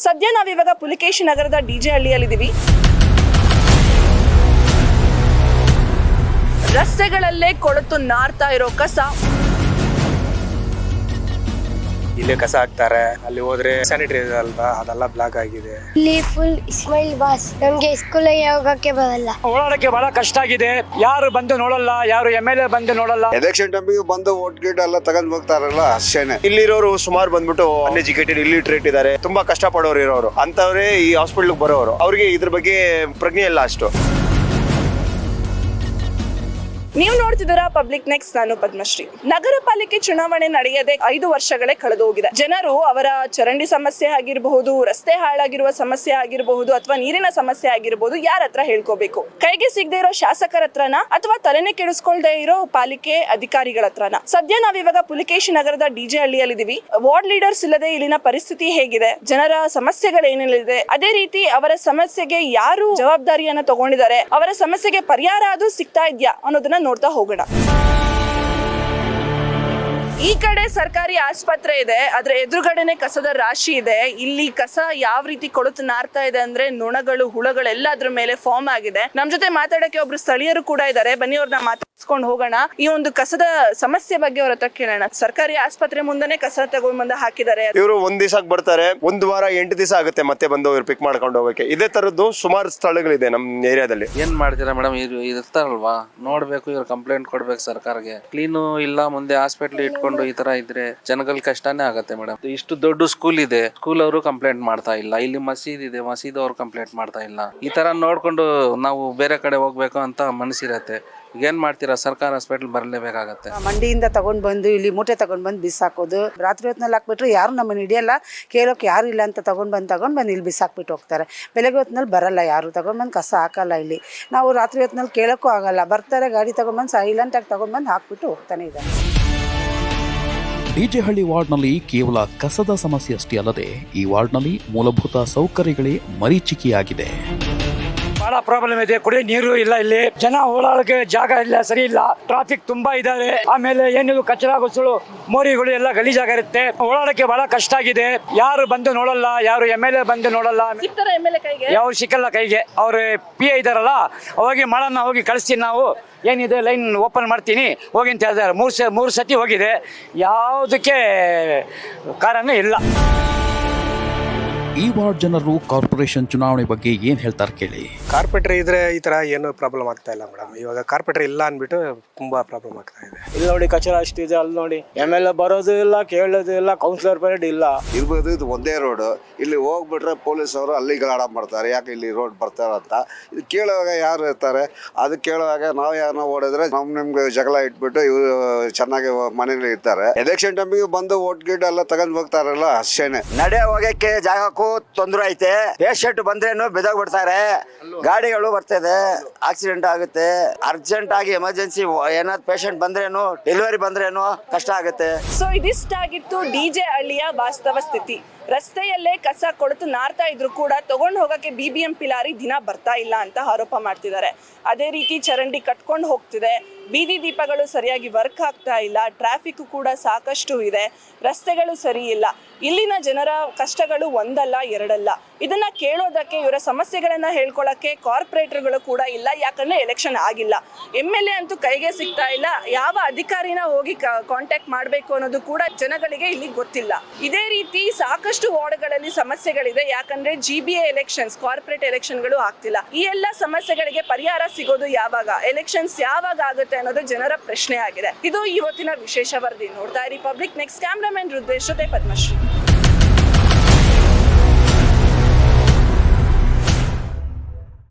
ಸದ್ಯ ನಾವಿವಾಗ ಪುಲಿಕೇಶಿ ನಗರದ ಡಿಜೆ ಹಳ್ಳಿಯಲ್ಲಿದ್ದೀವಿ. ರಸ್ತೆಗಳಲ್ಲೇ ಕೊಳೆತು ನಾರ್ತಾ ಇರೋ ಕಸ. ಇಲ್ಲಿ ಕಸ ಹಾಕ್ತಾರೆ, ಅಲ್ಲಿ ಹೋದ್ರೆ ಸ್ಯಾನಿಟರಿ ಅಲ್ವಾ, ಅದೆಲ್ಲ ಬ್ಲಾಕ್ ಆಗಿದೆ. ಇಲ್ಲಿ ಫುಲ್ ಇಸ್ಮಾಯಿಲ್ ಬಾಸ್, ನಮ್ಗೆ ಸ್ಕೂಲ್ ಹೋಗಕ್ಕೆ ಬರಲ್ಲ, ಓಡಾಡಕ್ಕೆ ಬಹಳ ಕಷ್ಟ ಆಗಿದೆ. ಯಾರು ಬಂದು ನೋಡಲ್ಲ, ಯಾರು MLA ಬಂದು ನೋಡಲ್ಲ. ಎಲೆಕ್ಷನ್ ಟೈಮಿಗೆ ಬಂದು ವೋಟ್ ಗೀಟ್ ಎಲ್ಲ ತಗೊಂಡ್ ಹೋಗ್ತಾರಲ್ಲ ಅಷ್ಟೇನೆ. ಇಲ್ಲಿರೋರು ಸುಮಾರು ಬಂದ್ಬಿಟ್ಟು ಅನ್ಎಜುಕೇಟೆಡ್, ಇಲ್ಲಿಟ್ರೇಟ್ ಇದಾರೆ, ತುಂಬಾ ಕಷ್ಟ ಪಡೋರು ಇರೋರು ಅಂತವ್ರೆ ಈ ಹಾಸ್ಪಿಟಲ್ ಬರೋರು. ಅವ್ರಿಗೆ ಇದ್ರ ಬಗ್ಗೆ ಪ್ರಜ್ಞೆ ಇಲ್ಲ ಅಷ್ಟು. ನೀವು ನೋಡ್ತಿದ್ದೀರಾ ಪಬ್ಲಿಕ್ ನೆಕ್ಸ್ಟ್. ನಾನು ಪದ್ಮಶ್ರೀ. ನಗರ ಪಾಲಿಕೆ ಚುನಾವಣೆ ನಡೆಯದೆ 5 ವರ್ಷಗಳೇ ಕಳೆದು ಹೋಗಿದೆ. ಜನರು ಅವರ ಚರಂಡಿ ಸಮಸ್ಯೆ ಆಗಿರಬಹುದು, ರಸ್ತೆ ಹಾಳಾಗಿರುವ ಸಮಸ್ಯೆ ಆಗಿರಬಹುದು, ಅಥವಾ ನೀರಿನ ಸಮಸ್ಯೆ ಆಗಿರಬಹುದು, ಯಾರ ಹತ್ರ ಹೇಳ್ಕೋಬೇಕು? ಕೈಗೆ ಸಿಗದೆ ಇರೋ ಶಾಸಕರ ಹತ್ರನ, ಅಥವಾ ತಲೆನೇ ಕೆಡಿಸ್ಕೊಳ್ದೆ ಇರೋ ಪಾಲಿಕೆ ಅಧಿಕಾರಿಗಳ ಹತ್ರನ? ಸದ್ಯ ನಾವಿವಾಗ ಪುಲಿಕೇಶಿ ನಗರದ ಡಿಜೆ ಹಳ್ಳಿಯಲ್ಲಿದ್ದೀವಿ. ವಾರ್ಡ್ ಲೀಡರ್ಸ್ ಇಲ್ಲದೆ ಇಲ್ಲಿನ ಪರಿಸ್ಥಿತಿ ಹೇಗಿದೆ, ಜನರ ಸಮಸ್ಯೆಗಳೇನಿದೆ, ಅದೇ ರೀತಿ ಅವರ ಸಮಸ್ಯೆಗೆ ಯಾರು ಜವಾಬ್ದಾರಿಯನ್ನ ತಗೊಂಡಿದ್ದಾರೆ, ಅವರ ಸಮಸ್ಯೆಗೆ ಪರಿಹಾರ ಅದು ಸಿಗ್ತಾ ಇದ್ಯಾ ಅನ್ನೋದನ್ನ ನೋಡ್ತಾ ಹೋಗೋಣ. ಈ ಕಡೆ ಸರ್ಕಾರಿ ಆಸ್ಪತ್ರೆ ಇದೆ, ಅದ್ರ ಎದುರುಗಡೆನೆ ಕಸದ ರಾಶಿ ಇದೆ. ಇಲ್ಲಿ ಕಸ ಯಾವ ರೀತಿ ಕೊಳೆತು ನಾರ್ತಾ ಇದೆ ಅಂದ್ರೆ ನೊಣಗಳು, ಹುಳಗಳೆಲ್ಲ ಅದ್ರ ಮೇಲೆ ಫಾರ್ಮ್ ಆಗಿದೆ. ನಮ್ ಜೊತೆ ಮಾತಾಡಕ್ಕೆ ಒಬ್ರು ಸ್ಥಳೀಯರು ಕೂಡ ಇದ್ದಾರೆ. ಬನ್ನಿ ಅವ್ರನ್ನ ಮಾತಾಡ್ಸ್ಕೊಂಡು ಹೋಗೋಣ. ಈ ಒಂದು ಕಸದ ಸಮಸ್ಯೆ ಬಗ್ಗೆ ಅವ್ರ ಹತ್ರ ಕೇಳೋಣ. ಸರ್ಕಾರಿ ಆಸ್ಪತ್ರೆ ಮುಂದೆನೆ ಕಸ ತಗೊಂಡ್ಬಂದು ಹಾಕಿದ್ದಾರೆ. ಇವರು ಒಂದ್ ದಿವಸಕ್ಕೆ ಬರ್ತಾರೆ, 1 ವಾರ 8 ದಿವಸ ಆಗುತ್ತೆ ಮತ್ತೆ ಬಂದು ಇವ್ರು ಪಿಕ್ ಮಾಡ್ಕೊಂಡು ಹೋಗಕ್ಕೆ. ಇದೇ ತರದ್ದು ಸುಮಾರು ಸ್ಥಳಗಳಿದೆ ನಮ್ ಏರಿಯಾದಲ್ಲಿ. ಏನ್ ಮಾಡ್ತೀರಾ ಮೇಡಮ್, ಇರ್ತಾರಲ್ವಾ, ನೋಡ್ಬೇಕು, ಇವ್ರು ಕಂಪ್ಲೇಂಟ್ ಕೊಡ್ಬೇಕು ಸರ್ಕಾರಕ್ಕೆ. ಕ್ಲೀನು ಇಲ್ಲ, ಮುಂದೆ ಹಾಸ್ಪಿಟ್ಲ್ ಇಟ್ಕೊಂಡು ಈ ತರ ಇದ್ರೆ ಜನಗಳ ಕಷ್ಟನೇ ಆಗತ್ತೆ ಮೇಡಮ್. ಇಷ್ಟು ದೊಡ್ಡ ಸ್ಕೂಲ್ ಇದೆ, ಸ್ಕೂಲ್ ಅವರು ಕಂಪ್ಲೇಂಟ್ ಮಾಡ್ತಾ ಇಲ್ಲ. ಇಲ್ಲಿ ಮಸೀದ್ ಇದೆ, ಮಸೀದ್ ಅವ್ರು ಕಂಪ್ಲೇಂಟ್ ಮಾಡ್ತಾ ಇಲ್ಲ. ಈ ತರ ನೋಡ್ಕೊಂಡು ನಾವು ಬೇರೆ ಕಡೆ ಹೋಗ್ಬೇಕು ಅಂತ ಮನಸ್ಸಿರತ್ತೆ. ಏನ್ ಮಾಡ್ತೀರಾ, ಸರ್ಕಾರ ಹಾಸ್ಪಿಟಲ್ ಬರಲೇಬೇಕಾಗತ್ತೆ. ಮಂಡಿಯಿಂದ ತಗೊಂಡ್ ಬಂದು ಇಲ್ಲಿ ಮೂಟೆ ತಗೊಂಡ್ ಬಂದು ಬಿಸಾಕೋದು. ರಾತ್ರಿ ಹೊತ್ತಿನಲ್ಲಿ ಹಾಕ್ಬಿಟ್ರೆ ಯಾರು ನಮ್ಮನ್ನ ಹಿಡಿಯಲ್ಲ, ಕೇಳೋಕೆ ಯಾರು ಇಲ್ಲ ಅಂತ ತಗೊಂಡ್ ಬಂದು ಇಲ್ಲಿ ಬಿಸಾಕ್ಬಿಟ್ಟು ಹೋಗ್ತಾರೆ. ಬೆಳಗ್ಗೆ ಹೊತ್ತಿನಲ್ಲಿ ಬರಲ್ಲ, ಯಾರು ತಗೊಂಡ್ ಬಂದು ಕಸ ಹಾಕಲ್ಲ. ಇಲ್ಲಿ ನಾವು ರಾತ್ರಿ ಹೊತ್ತಿನಲ್ಲಿ ಕೇಳೋಕ್ಕೂ ಆಗಲ್ಲ, ಬರ್ತಾರೆ ಗಾಡಿ ತಗೊಂಡ್ಬಂದು ಸೈಲೆಂಟ್ ಆಗಿ ತಗೊಂಡ್ಬಂದು ಹಾಕ್ಬಿಟ್ಟು ಹೋಗ್ತಾನೆ ಇದ್ದಾರೆ. ಡಿಜೆಹಳ್ಳಿ ವಾರ್ಡ್ನಲ್ಲಿ ಕೇವಲ ಕಸದ ಸಮಸ್ಯೆ ಅಷ್ಟೇ ಅಲ್ಲದೆ ಈ ವಾರ್ಡ್ನಲ್ಲಿ ಮೂಲಭೂತ ಸೌಕರ್ಯಗಳೇ ಮರೀಚಿಕೆಯಾಗಿದೆ. ಬಹಳ ಪ್ರಾಬ್ಲಮ್ ಇದೆ. ಕುಡಿಯೋ ನೀರು ಇಲ್ಲ, ಇಲ್ಲಿ ಜನ ಓಡಾಡಕ್ಕೆ ಜಾಗ ಇಲ್ಲ, ಸರಿ ಇಲ್ಲ, ಟ್ರಾಫಿಕ್ ತುಂಬಾ ಇದಾವೆ. ಆಮೇಲೆ ಏನಿದು ಕಚರಾ ಗೊಸಳು, ಮೋರಿಗಳು ಎಲ್ಲ ಗಲೀಜಾಗಿರುತ್ತೆ. ಓಡಾಡಕ್ಕೆ ಬಹಳ ಕಷ್ಟ ಆಗಿದೆ. ಯಾರು ಬಂದು ನೋಡಲ್ಲ, ಯಾರು MLA ಬಂದು ನೋಡಲ್ಲ. ಯಾವ ಸಿಕ್ಕಲ್ಲ ಕೈಗೆ. ಅವ್ರು PA ಇದಾರಲ್ಲ, ಅವಾಗಿ ಮಾಡೋಣ, ಹೋಗಿ ಕಳಿಸ್ತೀನಿ, ನಾವು ಏನಿದೆ ಲೈನ್ ಓಪನ್ ಮಾಡ್ತೀನಿ ಹೋಗಿ ಅಂತ ಹೇಳಿದಾರೆ. 3 ಸತಿ ಹೋಗಿದೆ, ಯಾವುದಕ್ಕೆ ಕಾರಣ ಇಲ್ಲ. ಈ ವಾರ್ಡ್ ಜನರು ಕಾರ್ಪೊರೇಷನ್ ಚುನಾವಣೆ ಬಗ್ಗೆ ಏನ್ ಹೇಳ್ತಾರೆ ಕೇಳಿ. ಕಾರ್ಪೊರೇಟರ್ ಇದ್ರೆ ಈ ತರ ಏನು ಪ್ರಾಬ್ಲಮ್ ಆಗ್ತಾ ಇಲ್ಲ ಮೇಡಮ್. ಇವಾಗ ಕಾರ್ಪೊರೇಟರ್ ಇಲ್ಲ ಅನ್ಬಿಟ್ಟು ತುಂಬಾ ಪ್ರಾಬ್ಲಮ್ ಆಗ್ತಾ ಇದೆ. ಇಲ್ಲಿ ನೋಡಿ ಕಚರಾ ಅಷ್ಟಿದೆ, ಅಲ್ಲಿ ನೋಡಿ MLA ಬರೋದು ಇಲ್ಲ, ಕೇಳೋದು ಇಲ್ಲ, ಕೌನ್ಸಿಲರ್ ಪರೇಡ್ ಇಲ್ಲ. ಇರ್ಬೋದು, ಇದು ಒಂದೇ ರೋಡ್. ಇಲ್ಲಿ ಹೋಗ್ಬಿಟ್ರೆ ಪೊಲೀಸ್ ಅವರು ಅಲ್ಲಿ ಗಲಾಡ ಮಾಡ್ತಾರೆ, ಯಾಕೆ ಇಲ್ಲಿ ರೋಡ್ ಬರ್ತಾರಂತ. ಇದು ಕೇಳುವಾಗ ಯಾರು ಇರ್ತಾರೆ? ಅದು ಕೇಳುವಾಗ ನಾವು ಯಾರನ್ನ ಓಡಿದ್ರೆ ನಿಮ್ಗೆ ಜಗಳ ಇಟ್ಬಿಟ್ಟು ಇವರು ಚೆನ್ನಾಗಿ ಮನೇಲಿ ಇರ್ತಾರೆ. ಎಲೆಕ್ಷನ್ ಟೈಮಿಗೆ ಬಂದು ವೋಟ್ ಗೀಟ್ ಎಲ್ಲ ತಗೊಂಡ್ ಹೋಗ್ತಾರಲ್ಲ ಅಷ್ಟೇನೆ. ನಡೆ ಹೋಗಕ್ಕೆ ಜಾಗಕ್ಕೂ ತೊಂದರೆ ಐತೆ. ಪೇಷಂಟ್ ಬಂದ್ರೇನು ಬೆದಗ್ ಬಿಡ್ತಾರೆ, ಗಾಡಿಗಳು ಬರ್ತದೆ, ಆಕ್ಸಿಡೆಂಟ್ ಆಗುತ್ತೆ. ಅರ್ಜೆಂಟ್ ಆಗಿ ಎಮರ್ಜೆನ್ಸಿ ಏನಾದ್ರು ಪೇಷಂಟ್ ಬಂದ್ರೇನು, ಡೆಲಿವರಿ ಬಂದ್ರೇನು ಕಷ್ಟ ಆಗುತ್ತೆ. ಸೊ ಇದಿಷ್ಟಾಗಿತ್ತು ಡಿಜೆ ಹಳ್ಳಿಯ ವಾಸ್ತವ ಸ್ಥಿತಿ. ರಸ್ತೆಯಲ್ಲೇ ಕಸ ಕೊಳೆತು ನಾರ್ತಾ ಇದ್ರು ಕೂಡ ತಗೊಂಡು ಹೋಗಕ್ಕೆ BBMP ಲಾರಿ ದಿನ ಬರ್ತಾ ಇಲ್ಲ ಅಂತ ಆರೋಪ ಮಾಡ್ತಿದ್ದಾರೆ. ಅದೇ ರೀತಿ ಚರಂಡಿ ಕಟ್ಕೊಂಡು ಹೋಗ್ತಿದೆ, ಬೀದಿ ದೀಪಗಳು ಸರಿಯಾಗಿ ವರ್ಕ್ ಆಗ್ತಾ ಇಲ್ಲ, ಟ್ರಾಫಿಕ್ ಕೂಡ ಸಾಕಷ್ಟು ಇದೆ, ರಸ್ತೆಗಳು ಸರಿ ಇಲ್ಲ. ಇಲ್ಲಿನ ಜನರ ಕಷ್ಟಗಳು ಒಂದಲ್ಲ ಎರಡಲ್ಲ. ಇದನ್ನ ಕೇಳೋದಕ್ಕೆ, ಇವರ ಸಮಸ್ಯೆಗಳನ್ನ ಹೇಳ್ಕೊಳಕ್ಕೆ ಕಾರ್ಪೊರೇಟರ್ಗಳು ಕೂಡ ಇಲ್ಲ, ಯಾಕಂದ್ರೆ ಎಲೆಕ್ಷನ್ ಆಗಿಲ್ಲ. MLA ಅಂತೂ ಕೈಗೆ ಸಿಗ್ತಾ ಇಲ್ಲ. ಯಾವ ಅಧಿಕಾರಿನ ಹೋಗಿ ಕಾಂಟ್ಯಾಕ್ಟ್ ಮಾಡಬೇಕು ಅನ್ನೋದು ಕೂಡ ಜನಗಳಿಗೆ ಇಲ್ಲಿ ಗೊತ್ತಿಲ್ಲ. ಇದೇ ರೀತಿ ಸಾಕಷ್ಟು ವಾರ್ಡ್ಗಳಲ್ಲಿ ಸಮಸ್ಯೆಗಳಿದೆ, ಯಾಕಂದ್ರೆ GBA ಎಲೆಕ್ಷನ್ಸ್, ಕಾರ್ಪೊರೇಟ್ ಎಲೆಕ್ಷನ್ಗಳು ಆಗ್ತಿಲ್ಲ. ಈ ಎಲ್ಲ ಸಮಸ್ಯೆಗಳಿಗೆ ಪರಿಹಾರ ಸಿಗೋದು ಯಾವಾಗ, ಎಲೆಕ್ಷನ್ಸ್ ಯಾವಾಗ ಆಗುತ್ತೆ ಅನ್ನೋದು ಜನರ ಪ್ರಶ್ನೆ ಆಗಿದೆ. ಇದು ಇವತ್ತಿನ ವಿಶೇಷ ವರದಿ. ನೋಡ್ತಾ ಇರಿ ಪಬ್ಲಿಕ್ ನೆಕ್ಸ್ಟ್. ಕ್ಯಾಮ್ರಾಮನ್ ರುದ್ರೇಶ್ ಜೊತೆ ಪದ್ಮಶ್ರೀ.